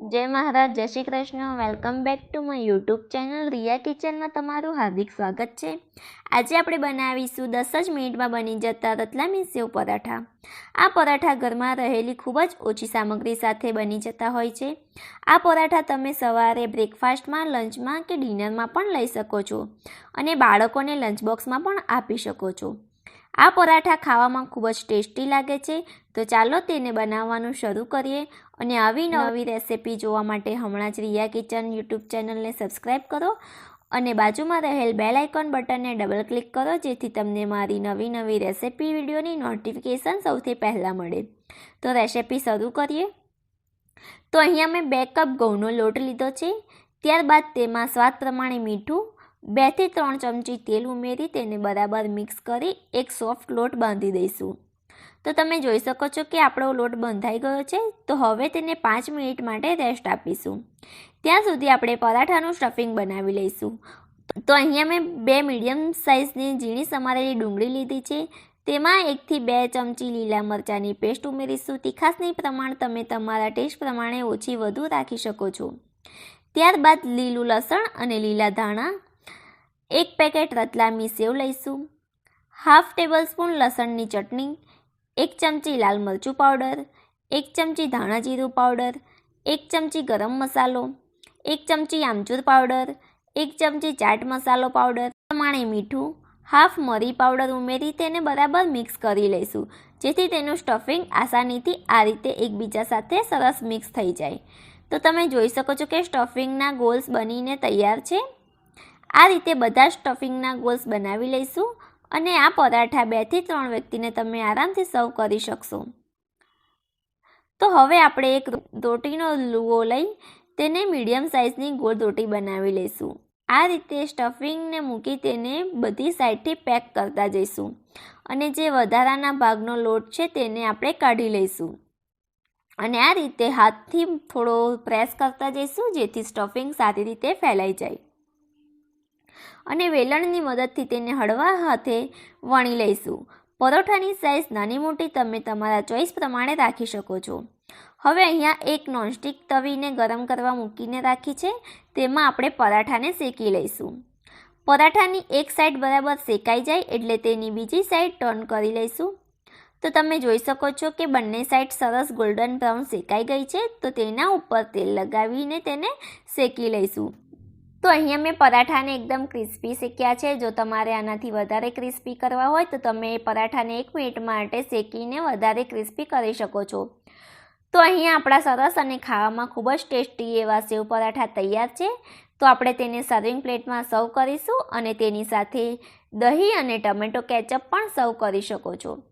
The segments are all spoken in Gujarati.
જય મહારાજ, જય Shri Krishna. Welcome back to my YouTube channel Riya કિચનમાં તમારું હાર્દિક સ્વાગત છે. આજે આપણે બનાવીશું 10 જ મિનિટમાં બની જતા રતલામી સેવ પરાઠા. આ પરાઠા ઘરમાં રહેલી ખૂબ જ ઓછી સામગ્રી સાથે બની જતા હોય છે. આ પરાઠા તમે સવારે બ્રેકફાસ્ટમાં, લંચમાં કે ડિનરમાં પણ લઈ શકો છો અને બાળકોને લંચ બોક્સમાં પણ આપી શકો છો. આ પરાઠા ખાવામાં ખૂબ જ ટેસ્ટી લાગે છે. તો ચાલો તેને બનાવવાનું શરૂ કરીએ અને આવી નવી રેસિપી જોવા માટે હમણાં જ રિયા કિચન યુટ્યુબ ચેનલને સબસ્ક્રાઈબ કરો અને બાજુમાં રહેલ બેલ આઇકોન બટનને ડબલ ક્લિક કરો, જેથી તમને મારી નવી રેસિપી વિડીયોની નોટિફિકેશન સૌથી પહેલાં મળે. તો રેસિપી શરૂ કરીએ. તો અહીંયા મેં 2 કપ ઘઉંનો લોટ લીધો છે. ત્યારબાદ તેમાં સ્વાદ પ્રમાણે મીઠું, 2 થી 3 ચમચી તેલ ઉમેરી તેને બરાબર મિક્સ કરી એક સોફ્ટ લોટ બાંધી દઈશું. તો તમે જોઈ શકો છો કે આપણો લોટ બંધાઈ ગયો છે. તો હવે તેને 5 મિનિટ માટે રેસ્ટ આપીશું. ત્યાં સુધી આપણે પરાઠાનું સ્ટફિંગ બનાવી લઈશું. તો અહીંયા મેં 2 મીડિયમ સાઇઝની ઝીણી સમારેલી ડુંગળી લીધી છે. તેમાં 1 થી 2 ચમચી લીલા મરચાંની પેસ્ટ ઉમેરીશું. તીખાશની પ્રમાણ તમે તમારા ટેસ્ટ પ્રમાણે ઓછી વધુ રાખી શકો છો. ત્યારબાદ લીલું લસણ અને લીલા ધાણા, 1 પેકેટ રતલામી સેવ લઈશું, હાફ ટેબલ સ્પૂન લસણની ચટણી, 1 ચમચી લાલ મરચું પાવડર, 1 ચમચી ધાણા જીરું પાવડર, 1 ચમચી ગરમ મસાલો, 1 ચમચી આમચૂર પાવડર, 1 ચમચી ચાટ મસાલો પાવડર, પ્રમાણે મીઠું, હાફ મરી પાવડર ઉમેરી તેને બરાબર મિક્સ કરી લઈશું, જેથી તેનું સ્ટફિંગ આસાનીથી આ રીતે એકબીજા સાથે સરસ મિક્સ થઈ જાય. તો તમે જોઈ શકો છો કે સ્ટફિંગના ગોલ્સ બનીને તૈયાર છે. આ રીતે બધા સ્ટફિંગના ગોલ્સ બનાવી લઈશું અને આ પરાઠા 2 થી 3 વ્યક્તિને તમે આરામથી સર્વ કરી શકશો. તો હવે આપણે એક રોટીનો લુઓ લઈ તેને મીડિયમ સાઇઝની ગોળ રોટી બનાવી લઈશું. આ રીતે સ્ટફિંગને મૂકી તેને બધી સાઈડથી પેક કરતા જઈશું અને જે વધારાના ભાગનો લોટ છે તેને આપણે કાઢી લઈશું અને આ રીતે હાથથી થોડો પ્રેસ કરતા જઈશું, જેથી સ્ટફિંગ સારી રીતે ફેલાઈ જાય અને વેલણની મદદથી તેને હળવા હાથે વણી લઈશું. પરોઠાની સાઇઝ નાની મોટી તમે તમારા ચોઈસ પ્રમાણે રાખી શકો છો. હવે અહીંયા એક નોનસ્ટિક તવીને ગરમ કરવા મૂકીને રાખી છે. તેમાં આપણે પરાઠાને શેકી લઈશું. પરાઠાની એક સાઈડ બરાબર શેકાઈ જાય એટલે તેની બીજી સાઈડ ટર્ન કરી લઈશું. તો તમે જોઈ શકો છો કે બંને સાઈડ સરસ ગોલ્ડન બ્રાઉન શેકાઈ ગઈ છે. તો તેના ઉપર તેલ લગાવીને તેને શેકી લઈશું. તો અહીંયા મેં પરાઠાને એકદમ ક્રિસ્પી શેક્યા છે. જો તમારે આનાથી વધારે ક્રિસ્પી કરવા હોય તો તમે પરાઠાને 1 મિનિટ માટે શેકીને વધારે ક્રિસ્પી કરી શકો છો. તો અહીંયા આપણા સરસ અને ખાવામાં ખૂબ જ ટેસ્ટી એવા સેવ પરાઠા તૈયાર છે. તો આપણે તેને સર્વિંગ પ્લેટમાં સર્વ કરીશું અને તેની સાથે દહીં અને ટમેટો કેચઅપ પણ સર્વ કરી શકો છો.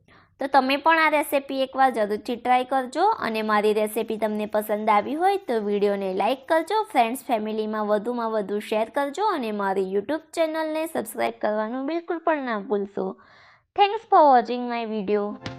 તો તમે પણ આ રેસિપી એકવાર જરૂરથી ટ્રાય કરજો અને મારી રેસિપી તમને પસંદ આવી હોય તો વિડીયોને લાઇક કરજો, ફ્રેન્ડ્સ ફેમિલીમાં વધુમાં વધુ શેર કરજો અને મારી યુટ્યુબ ચેનલને સબસ્ક્રાઈબ કરવાનું બિલકુલ પણ ના ભૂલશો. Thanks for watching my video.